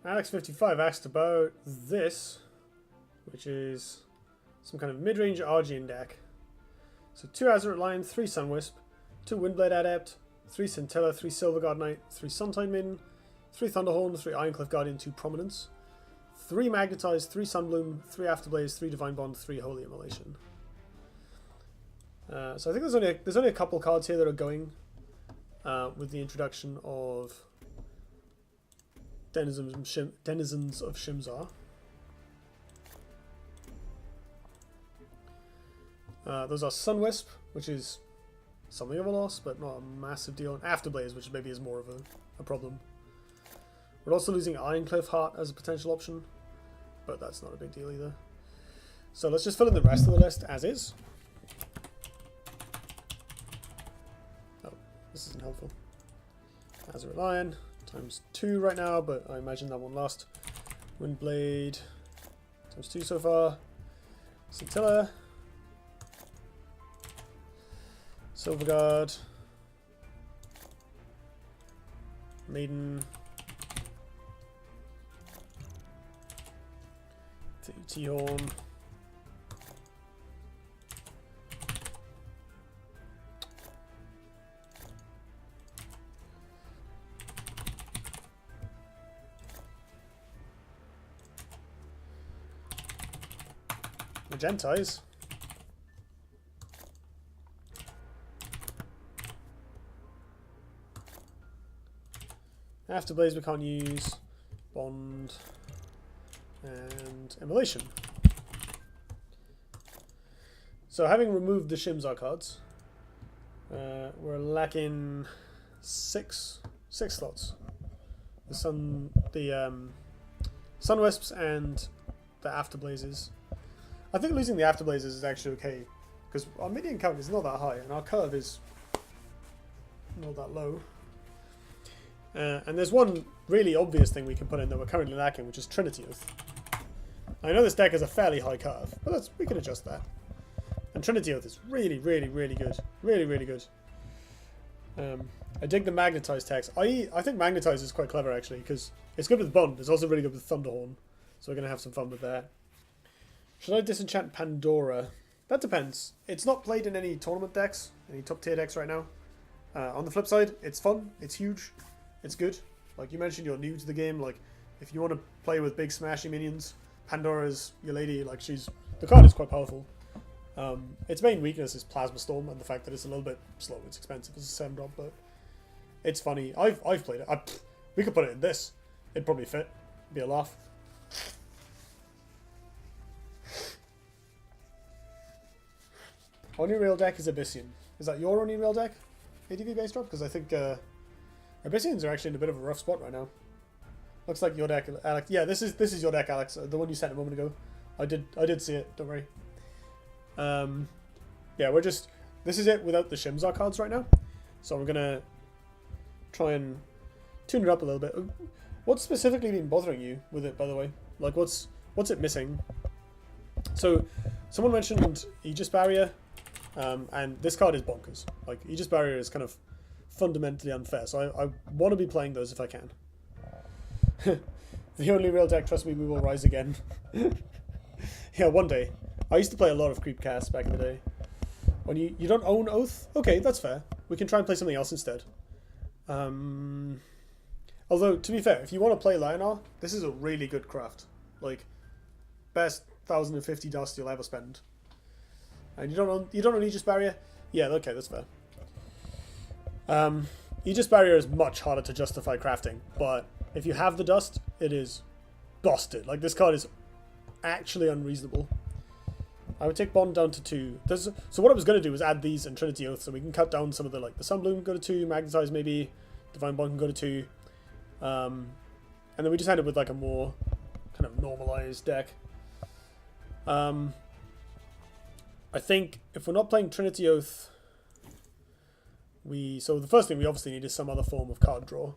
Alexx55 asked about this, which is some kind of mid-range Argeon deck. So 2 Azure Lion, 3 Sun Wisp, 2 Windblade Adept, 3 Scintilla, 3 Silverguard Knight, 3 Suntide Maiden, 3 Thunderhorn, 3 Ironcliff Guardian, 2 Prominence, 3 Magnetize, 3 Sunbloom, 3 Afterblaze, 3 Divine Bond, 3 Holy Immolation. So I think there's only a couple cards here that are going with the introduction of Denizens of Shimzar. Those are Sun Wisp, which is something of a loss, but not a massive deal. And Afterblaze, which maybe is more of a problem. We're also losing Ironcliff Heart as a potential option, but that's not a big deal either. So let's just fill in the rest of the list as is. Oh, this isn't helpful. Azure Lion, times 2 right now, but I imagine that won't last. Windblade, times 2 so far. Scintilla. Silverguard. Maiden. T-Horn. Magentize. Afterblaze we can't use. Bond and Immolation. So having removed the Shimzar cards, we're lacking six slots. The Sun Wisps and the Afterblazes. I think losing the Afterblazes is actually okay, because our minion count is not that high and our curve is not that low. And there's one really obvious thing we can put in that we're currently lacking, which is Trinity Oath. I know this deck has a fairly high curve, but we can adjust that. And Trinity Oath is really, really, really good. Really, really good. I dig the Magnetize tax. I think Magnetize is quite clever, actually, because it's good with Bond. It's also really good with Thunderhorn. So we're going to have some fun with that. Should I disenchant Pandora? That depends. It's not played in any tournament decks, any top tier decks right now. On the flip side, it's fun. It's huge. It's good. Like you mentioned, you're new to the game. Like, if you want to play with big smashing minions, Pandora's your lady. Like, the card is quite powerful. Its main weakness is Plasma Storm and the fact that it's a little bit slow. It's expensive. It's a 7-drop, but it's funny. I've played it. We could put it in this. It'd probably fit. Be a laugh. Only real deck is Abyssian. Is that your only real deck? ADV base drop? Because I think Abyssians are actually in a bit of a rough spot right now. Looks like your deck, Alex. Yeah, this is your deck, Alex. The one you sent a moment ago. I did see it. Don't worry. Yeah, this is it without the Shimzar cards right now. So we're gonna try and tune it up a little bit. What's specifically been bothering you with it, by the way? Like, what's it missing? So, someone mentioned Aegis Barrier, and this card is bonkers. Like, Aegis Barrier is kind of fundamentally unfair, so I want to be playing those if I can. The only real deck, trust me, we will rise again. Yeah, one day. I used to play a lot of Creepcast back in the day. When you don't own Oath? Okay, that's fair. We can try and play something else instead. Although, to be fair, if you want to play Lionar, this is a really good craft. Like, best 1,050 dust you'll ever spend. And you don't own Aegis Barrier? Yeah, okay, that's fair. Aegis Barrier is much harder to justify crafting, but if you have the dust, it is busted. Like, this card is actually unreasonable. I would take Bond down to 2. So what I was going to do was add these and Trinity Oath, so we can cut down some of the Sunbloom go to 2, Magnetize maybe, Divine Bond can go to 2. And then we just end up with like a more kind of normalized deck. I think if we're not playing Trinity Oath, so the first thing we obviously need is some other form of card draw.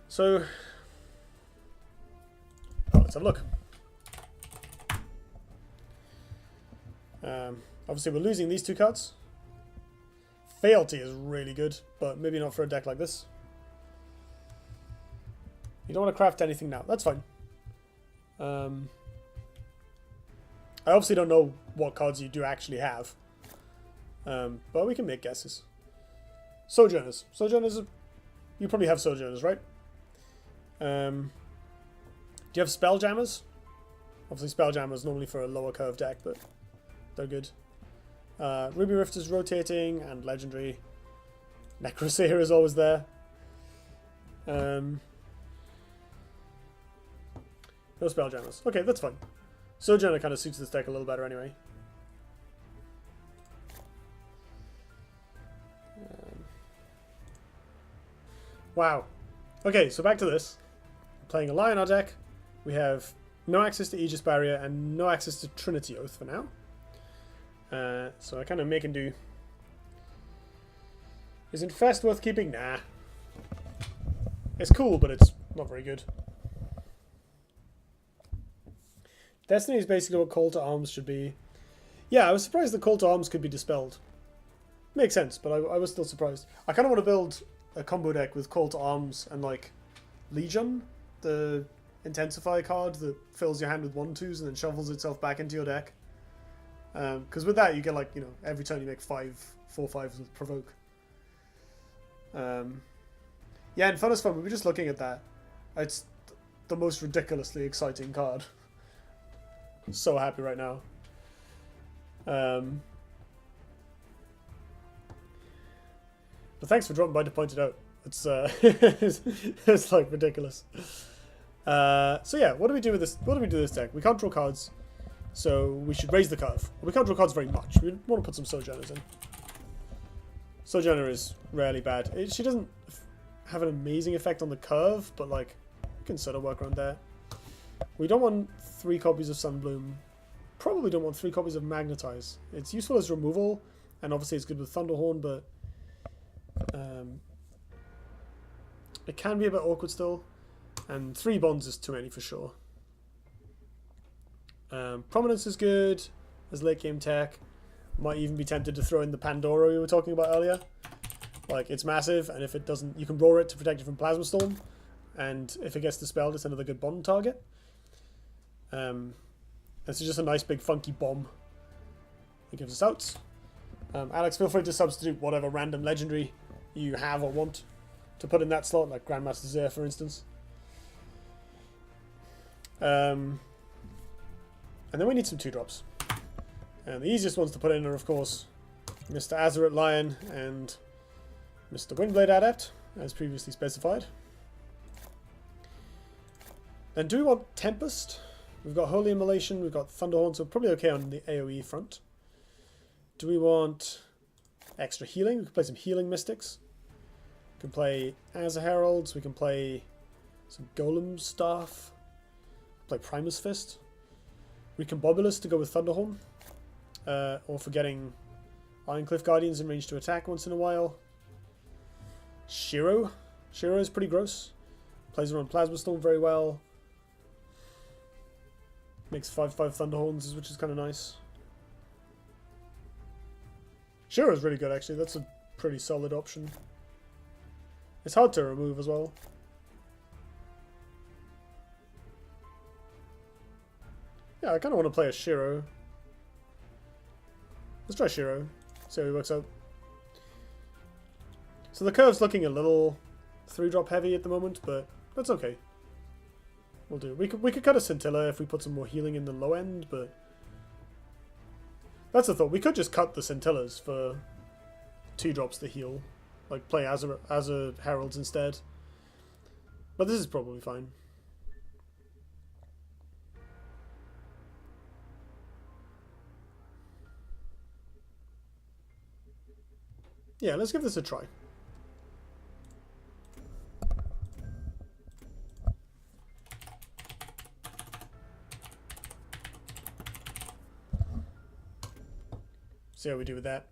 So let's have a look. Obviously we're losing these 2 cards. Fealty is really good, but maybe not for a deck like this. You don't want to craft anything now. That's fine. I obviously don't know what cards you do actually have. But we can make guesses. Sojourners. Sojourners, you probably have Sojourners, right? Do you have Spelljammers? Obviously Spelljammers normally for a lower curve deck, but they're good. Ruby Rift is rotating and legendary. Necroseer is always there. No Spelljammers. Okay, that's fine. Sojourner kind of suits this deck a little better anyway. Wow. Okay, so back to this. Playing a Lion our deck. We have no access to Aegis Barrier and no access to Trinity Oath for now. So I kind of make and do. Is Infest worth keeping? Nah. It's cool, but it's not very good. Destiny is basically what Call to Arms should be. Yeah, I was surprised that Call to Arms could be dispelled. Makes sense, but I was still surprised. I kind of want to build a combo deck with Call to Arms and like Legion, the Intensify card that fills your hand with 1/2s and then shuffles itself back into your deck. Because with that you get like, you know, every turn you make 4/5s with Provoke. Yeah, and Fun is Fun, we were just looking at that. It's the most ridiculously exciting card. I'm so happy right now. But thanks for dropping by to point it out. It's it's like ridiculous. So yeah, what do we do with this? What do we do with this deck? We can't draw cards, so we should raise the curve. We can't draw cards very much. We want to put some Sojourners in. Sojourner is rarely bad. She doesn't have an amazing effect on the curve, but like we can sort of work around there. We don't want 3 copies of Sunbloom. Probably don't want 3 copies of Magnetize. It's useful as removal, and obviously it's good with Thunderhorn, but it can be a bit awkward still. And 3 bonds is too many for sure. Prominence is good as late game tech. Might even be tempted to throw in the Pandora we were talking about earlier. Like, it's massive, and if it doesn't, you can roar it to protect it from Plasma Storm. And if it gets dispelled, it's another good bond target. It's just a nice big funky bomb that gives us outs. Alex, feel free to substitute whatever random legendary you have or want to put in that slot, like Grandmaster Zare, for instance. And then we need some 2-drops. And the easiest ones to put in are, of course, Mr. Azeroth Lion and Mr. Windblade Adept, as previously specified. Then do we want Tempest? We've got Holy Immolation, we've got Thunderhorn, so probably okay on the AoE front. Do we want extra healing? We can play some Healing Mystics. We can play Azure Heralds, we can play some Golem Staff. Play Primus Fist. Recombobulus to go with Thunderhorn. Or for getting Ironcliff Guardians in range to attack once in a while. Shiro. Shiro is pretty gross. Plays around Plasma Storm very well. Makes 5/5 Thunderhorns, which is kind of nice. Shiro is really good, actually. That's a pretty solid option. It's hard to remove as well. Yeah, I kind of want to play a Shiro. Let's try Shiro. See how he works out. So the curve's looking a little 3-drop heavy at the moment, but that's okay. We'll do. We could cut a Scintilla if we put some more healing in the low end, but that's the thought. We could just cut the Scintillas for 2-drops to heal. Like play Azure Heralds instead. But this is probably fine. Yeah, let's give this a try. See how we do with that.